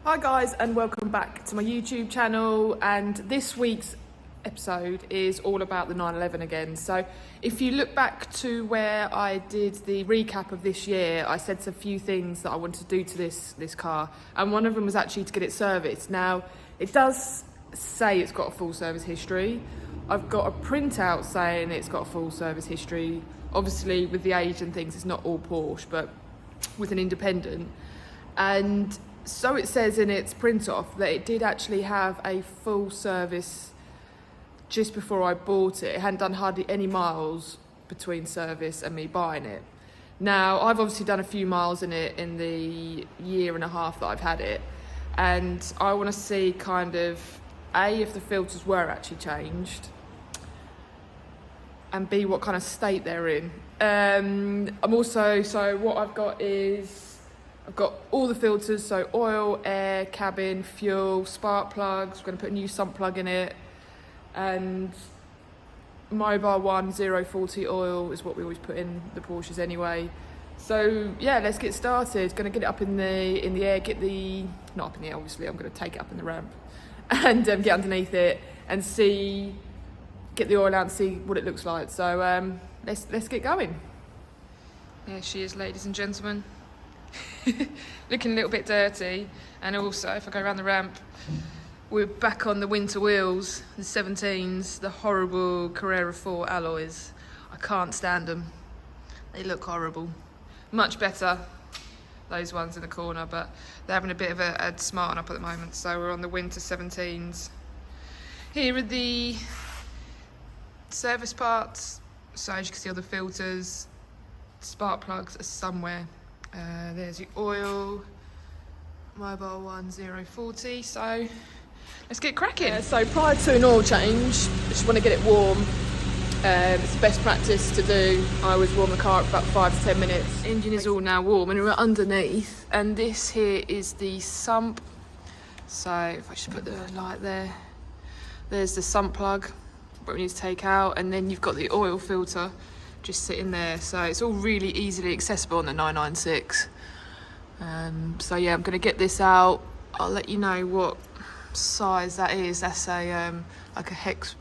Hi guys, and welcome back to my YouTube channel, and this week's episode is all about the 911 again. So if you look back to where I did the recap of this year, I said a few things that I wanted to do to this car, and one of them was actually to get it serviced. Now it does say it's got a full service history. I've got a printout saying it's got a full service history. Obviously with the age and things, it's not all Porsche, but with an independent. And so it says in its print off that it did actually have a full service just before I bought it. It hadn't done hardly any miles between service and me buying it. Now, I've obviously done a few miles in it in the year and a half that I've had it, and I want to see kind of A, if the filters were actually changed, and B, what kind of state they're in. I'm also, so what I've got is, I've got all the filters, so oil, air, cabin, fuel, spark plugs. We're going to put a new sump plug in it, and mobile 1 040 oil is what we always put in the Porsches anyway. So yeah, let's get started. Going to get it up in the air, get the, not up in the air obviously, I'm going to take it up in the ramp and get underneath it and see, get the oil out and see what it looks like. So let's get going. Here she is, ladies and gentlemen. Looking a little bit dirty, and also if I go around the ramp, we're back on the winter wheels, the 17s, the horrible Carrera 4 alloys. I can't stand them, they look horrible. Much better those ones in the corner, but they're having a bit of a smarten up at the moment. So we're on the winter 17s. Here are the service parts, so as you can see all the filters, spark plugs are somewhere. There's your oil, mobile 1 040, so let's get cracking. So prior to an oil change, I just want to get it warm. It's the best practice to do. I always warm the car up for about 5 to 10 minutes. Engine is all now warm and we're underneath, and this here is the sump. So if I just put the light there, there's the sump plug, what we need to take out, and then you've got the oil filter just sitting there, so it's all really easily accessible on the 996. So yeah, I'm going to get this out. I'll let you know what size that is. That's a like a hex.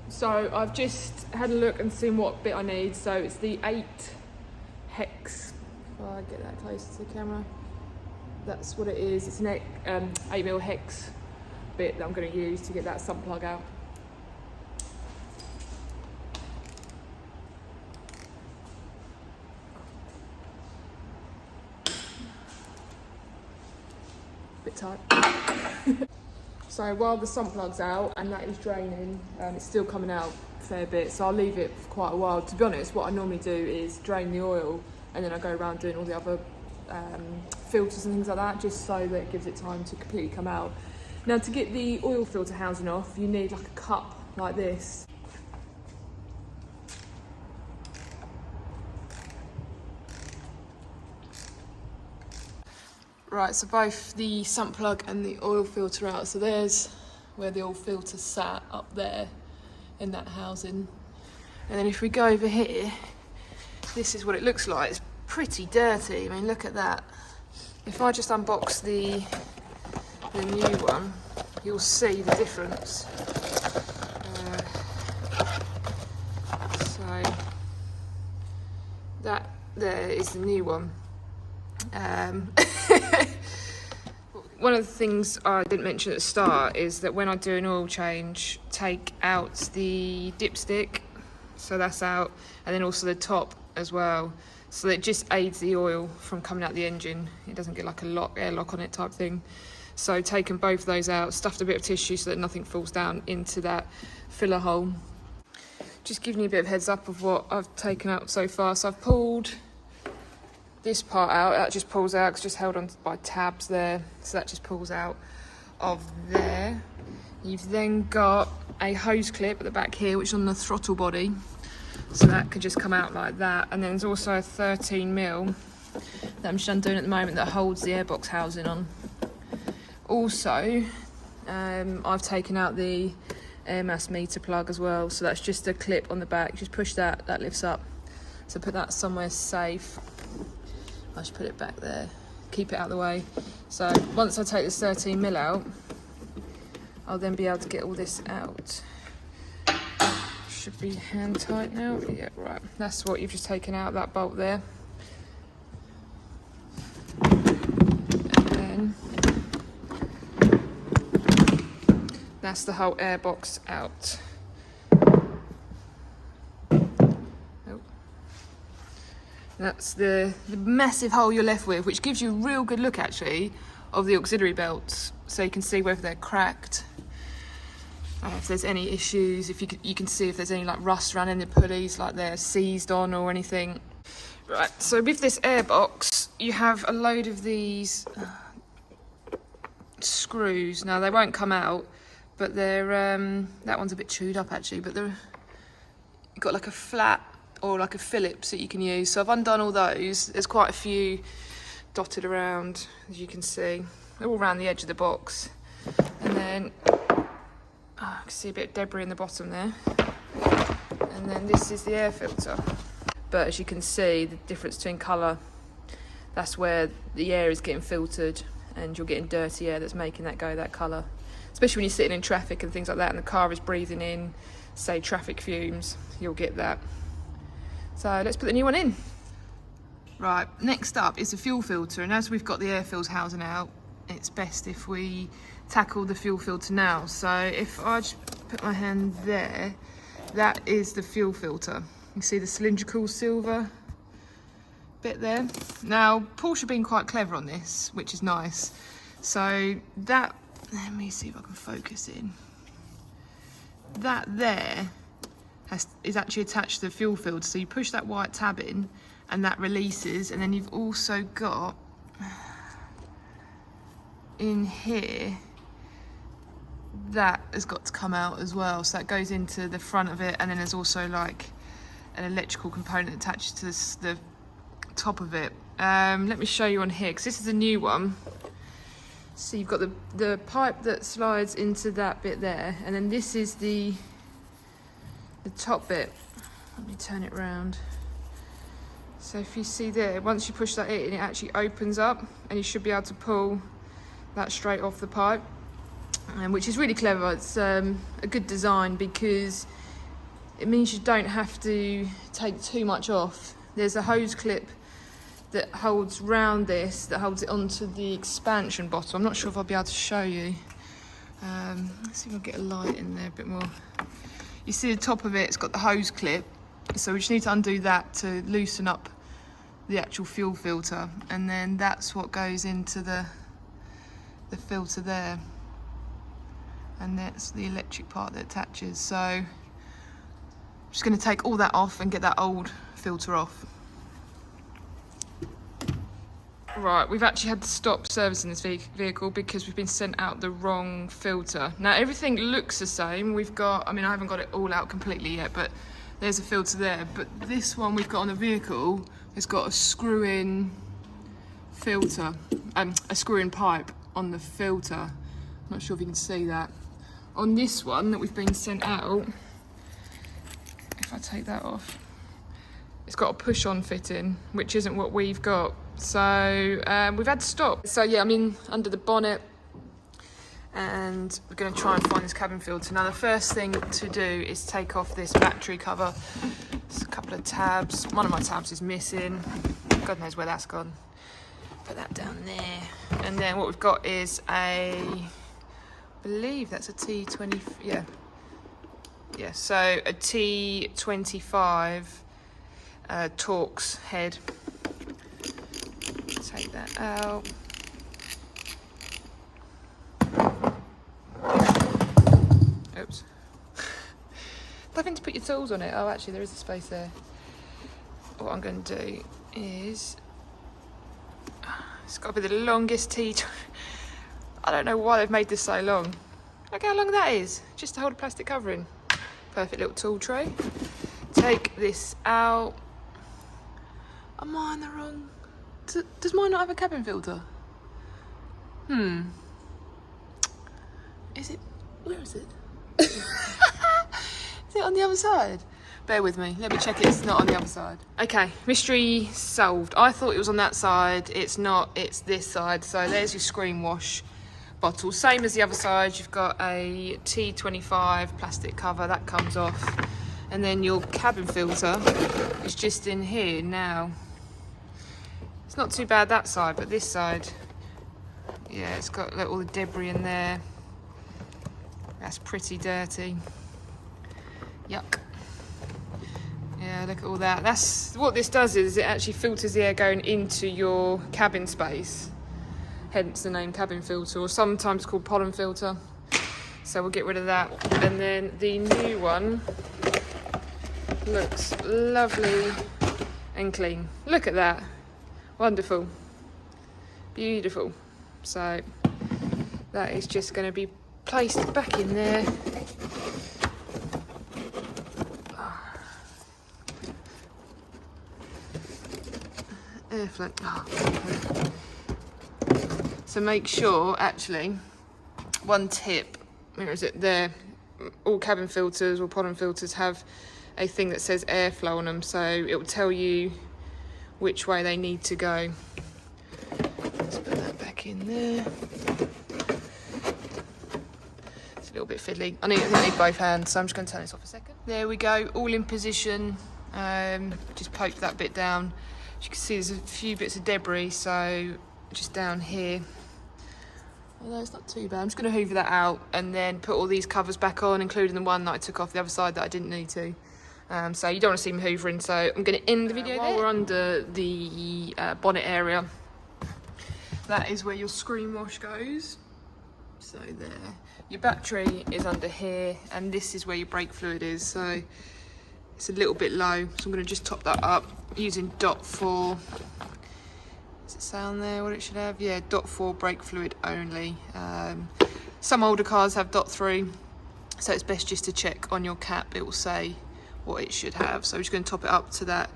So I've just had a look and seen what bit I need. So it's the 8 hex. If I get that close to the camera, that's what it is. It's an 8mm hex bit that I'm going to use to get that sump plug out. Bit tight. So while the sump plug's out and that is draining, it's still coming out a fair bit, so I'll leave it for quite a while. To be honest, what I normally do is drain the oil and then I go around doing all the other filters and things like that, just so that it gives it time to completely come out. Now, to get the oil filter housing off, you need like a cup like this. Right, so both the sump plug and the oil filter out. So there's where the oil filter sat, up there in that housing. And then if we go over here, this is what it looks like. It's pretty dirty. I mean, look at that. If I just unbox the new one, you'll see the difference. So that there is the new one. One of the things I didn't mention at the start is that when I do an oil change, take out the dipstick, so that's out, and then also the top as well, so that it just aids the oil from coming out the engine. It doesn't get like a airlock on it type thing. So taking both of those out, stuffed a bit of tissue so that nothing falls down into that filler hole. Just giving you a bit of heads up of what I've taken out so far. So I've pulled this part out, that just pulls out, it's just held on by tabs there, so that just pulls out of there. You've then got a hose clip at the back here, which is on the throttle body, so that could just come out like that. And then there's also a 13mm that I'm just undoing at the moment that holds the airbox housing on. Also, I've taken out the air mass meter plug as well, so that's just a clip on the back. Just push that, that lifts up. So put that somewhere safe. I'll just put it back there. keep it out of the way. So once I take this 13mm out, I'll then be able to get all this out. Should be hand tight now. Yeah, right. That's what you've just taken out, that bolt there. And then that's the whole air box out. That's the massive hole you're left with, which gives you a real good look actually of the auxiliary belts, so you can see whether they're cracked, if there's any issues, if you can see if there's any like rust around in the pulleys, like they're seized on or anything. Right, so with this air box, you have a load of these screws. Now they won't come out, but they're that one's a bit chewed up actually, but they're got like a flat or like a Phillips that you can use. So I've undone all those. There's quite a few dotted around, as you can see. They're all around the edge of the box. And then, I can see a bit of debris in the bottom there. And then this is the air filter. But as you can see, the difference between colour, that's where the air is getting filtered and you're getting dirty air that's making that go that colour. Especially when you're sitting in traffic and things like that and the car is breathing in, say, traffic fumes, you'll get that. So let's put the new one in. Right, next up is the fuel filter, and as we've got the air fills housing out, it's best if we tackle the fuel filter now. So if I just put my hand there, that is the fuel filter. You see the cylindrical silver bit there? Now, Porsche have been quite clever on this, which is nice. So that, let me see if I can focus in. That there is actually attached to the fuel filter, so you push that white tab in and that releases, and then you've also got in here that has got to come out as well, so that goes into the front of it, and then there's also like an electrical component attached to the top of it. Let me show you on here because this is a new one. So you've got the pipe that slides into that bit there, and then this is the top bit. Let me turn it round. So if you see there, once you push that in, it actually opens up and you should be able to pull that straight off the pipe, which is really clever. It's a good design because it means you don't have to take too much off. There's a hose clip that holds round this, that holds it onto the expansion bottle. I'm not sure if I'll be able to show you. Let's see if I'll get a light in there a bit more. You see the top of it, it's got the hose clip, so we just need to undo that to loosen up the actual fuel filter, and then that's what goes into the filter there, and that's the electric part that attaches. So I'm just going to take all that off and get that old filter off. Right, we've actually had to stop servicing this vehicle because we've been sent out the wrong filter. Now everything looks the same. We've got, I mean, I haven't got it all out completely yet, but there's a filter there. But this one we've got on the vehicle has got a screw-in filter, a screw-in pipe on the filter. I'm not sure if you can see that. On this one that we've been sent out, if I take that off, it's got a push-on fitting, which isn't what we've got. So we've had to stop. So yeah, I'm in under the bonnet and we're going to try and find this cabin filter. Now the first thing to do is take off this battery cover. There's a couple of tabs. One of my tabs is missing. God knows where that's gone. Put that down there. And then what we've got is I believe that's a T20, yeah. Yeah, so a T25 Torx head. Take that out. Oops. Nothing to put your tools on it. Oh, actually, there is a space there. What I'm going to do is, it's got to be the longest I don't know why they've made this so long. Look how long that is, just to hold a plastic covering. Perfect little tool tray. Take this out. Am I on the wrong? Does mine not have a cabin filter? Is it? Where is it? Is it on the other side? Bear with me. Let me check it's not on the other side. Okay, mystery solved. I thought it was on that side. It's not. It's this side. So there's your screen wash bottle. Same as the other side. You've got a T25 plastic cover. That comes off. And then your cabin filter is just in here now. It's not too bad that side, but this side, yeah, it's got like, all the debris in there. That's pretty dirty. Yuck. Yeah, look at all that. That's what this does is it actually filters the air going into your cabin space. Hence the name cabin filter, or sometimes called pollen filter. So we'll get rid of that. And then the new one looks lovely and clean. Look at that. Wonderful. Beautiful. So that is just going to be placed back in there. Airflow. Oh. So make sure, actually, one tip, where is it? There. All cabin filters or pollen filters have a thing that says airflow on them, so it will tell you which way they need to go. Let's put that back in there. It's a little bit fiddly. I think I need both hands, so I'm just going to turn this off a second. There we go, all in position. Just poke that bit down. As you can see, there's a few bits of debris, so just down here. Although it's not too bad. I'm just going to hoover that out and then put all these covers back on, including the one that I took off the other side that I didn't need to. So you don't want to see me hoovering, so I'm going to end the video while we're under the bonnet area. That is where your screen wash goes. So there. Your battery is under here, and this is where your brake fluid is. So it's a little bit low, so I'm going to just top that up using .4. Does it say on there what it should have? Yeah, .4 brake fluid only. Some older cars have .3, so it's best just to check on your cap. It will say what it should have. So I'm just going to top it up to that,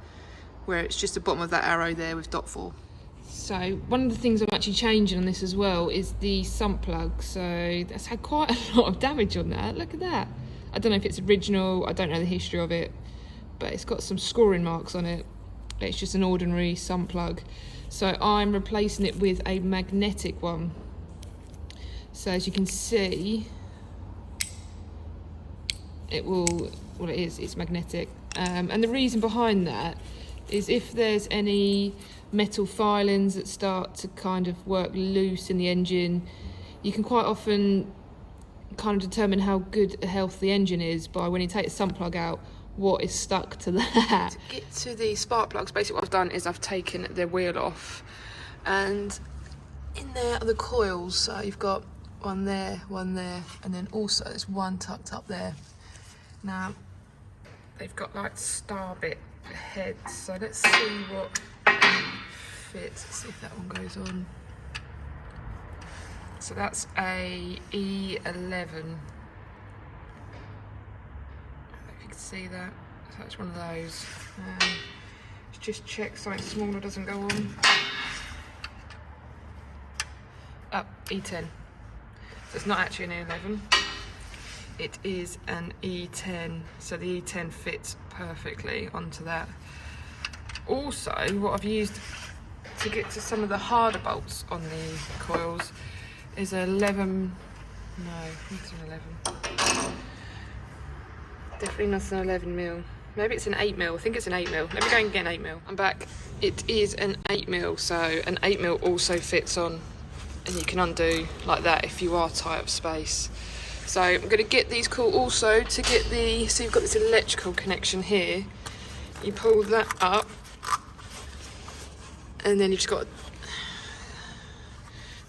where it's just the bottom of that arrow there with .4. So one of the things I'm actually changing on this as well is the sump plug. So that's had quite a lot of damage on that. Look at that. I don't know if it's original. I don't know the history of it, but it's got some scoring marks on it. It's just an ordinary sump plug. So I'm replacing it with a magnetic one. So as you can see, it will, well it is, it's magnetic. And the reason behind that is if there's any metal filings that start to kind of work loose in the engine, you can quite often kind of determine how good a health the engine is by when you take the sump plug out, what is stuck to that. To get to the spark plugs, basically what I've done is I've taken the wheel off, and in there are the coils. So you've got one there, and then also there's one tucked up there. Now they've got like star bit heads, so let's see what fits. Let's see if that one goes on. So that's a E11. See that? So that's one of those. Let's just check something smaller doesn't go on. E10. So it's not actually an E11. It is an E10. So the E10 fits perfectly onto that. Also, what I've used to get to some of the harder bolts on the coils is an 11. No, it's an 11. Definitely not an 11mm. Maybe it's an 8mm. I think it's an 8mm. Let me go and get an 8mm. I'm back. It is an 8mm, so an 8mm also fits on, and you can undo like that if you are tight of space. So I'm going to get these cool also to get the, so you've got this electrical connection here. You pull that up, and then you've got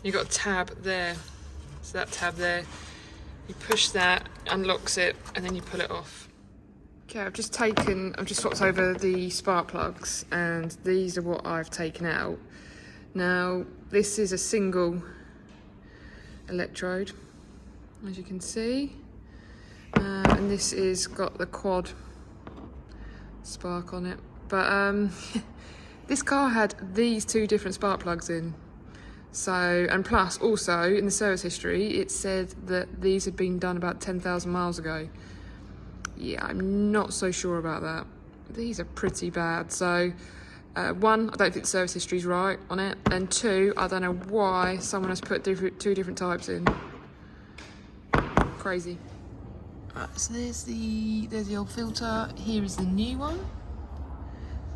a tab there. So that tab there, you push that, unlocks it, and then you pull it off. Okay, I've just swapped over the spark plugs, and these are what I've taken out. Now, this is a single electrode, as you can see, and this is got the quad spark on it. But this car had these two different spark plugs in. So, and plus also in the service history, it said that these had been done about 10,000 miles ago. Yeah, I'm not so sure about that. These are pretty bad. So, one, I don't think the service history's right on it, and two, I don't know why someone has put two different types in. Crazy. Right, so there's the old filter. Here is the new one.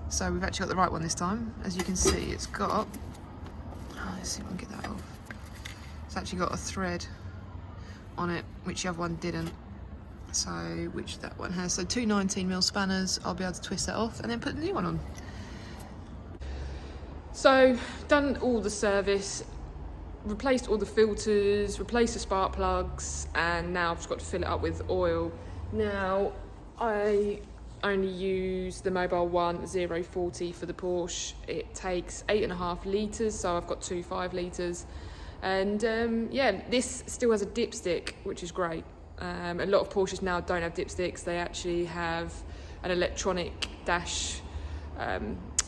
So we've actually got the right one this time. As you can see, it's got, let's see if we can get that off. It's actually got a thread on it, which the other one didn't. So, which that one has. So 2 19mm spanners, I'll be able to twist that off and then put the new one on. So, done all the service, replaced all the filters, replaced the spark plugs, and now I've just got to fill it up with oil. Now, I only use the Mobile One 040 for the Porsche. It takes 8.5 litres, so I've got 2 5 litres. And yeah, this still has a dipstick, which is great. A lot of Porsches now don't have dipsticks. They actually have an electronic dash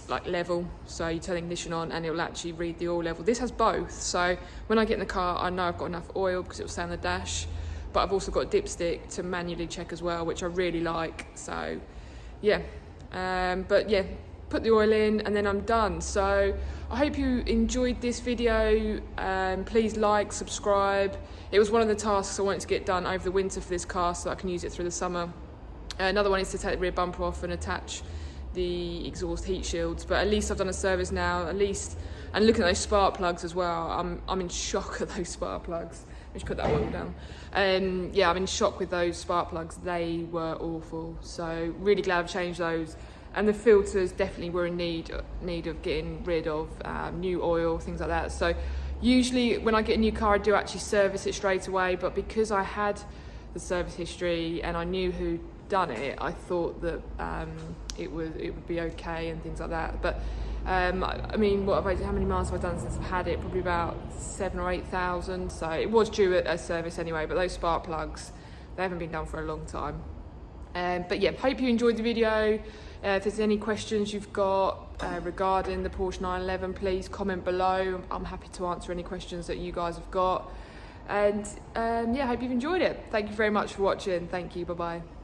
like level, so you turn the ignition on and it will actually read the oil level. This has both, so when I get in the car I know I've got enough oil because it will say on the dash, but I've also got a dipstick to manually check as well, which I really like. So yeah, but yeah, put the oil in and then I'm done. So I hope you enjoyed this video. Please like, subscribe. It was one of the tasks I wanted to get done over the winter for this car so that I can use it through the summer. Another one is to take the rear bumper off and attach the exhaust heat shields, but at least I've done a service now, at least. And looking at those spark plugs as well, I'm in shock at those spark plugs. Let's put that one down. Yeah, I'm in shock with those spark plugs. They were awful, so really glad I've changed those. And the filters definitely were in need of getting rid of, new oil, things like that. So usually when I get a new car I do actually service it straight away, but because I had the service history and I knew who'd done it, I thought that it would be okay and things like that. But I mean, how many miles have I done since I've had it? Probably about 7,000 or 8,000. So it was due at a service anyway, but those spark plugs, they haven't been done for a long time. But yeah, hope you enjoyed the video. If there's any questions you've got regarding the Porsche 911, please comment below. I'm happy to answer any questions that you guys have got. And yeah, hope you've enjoyed it. Thank you very much for watching. Thank you. Bye-bye.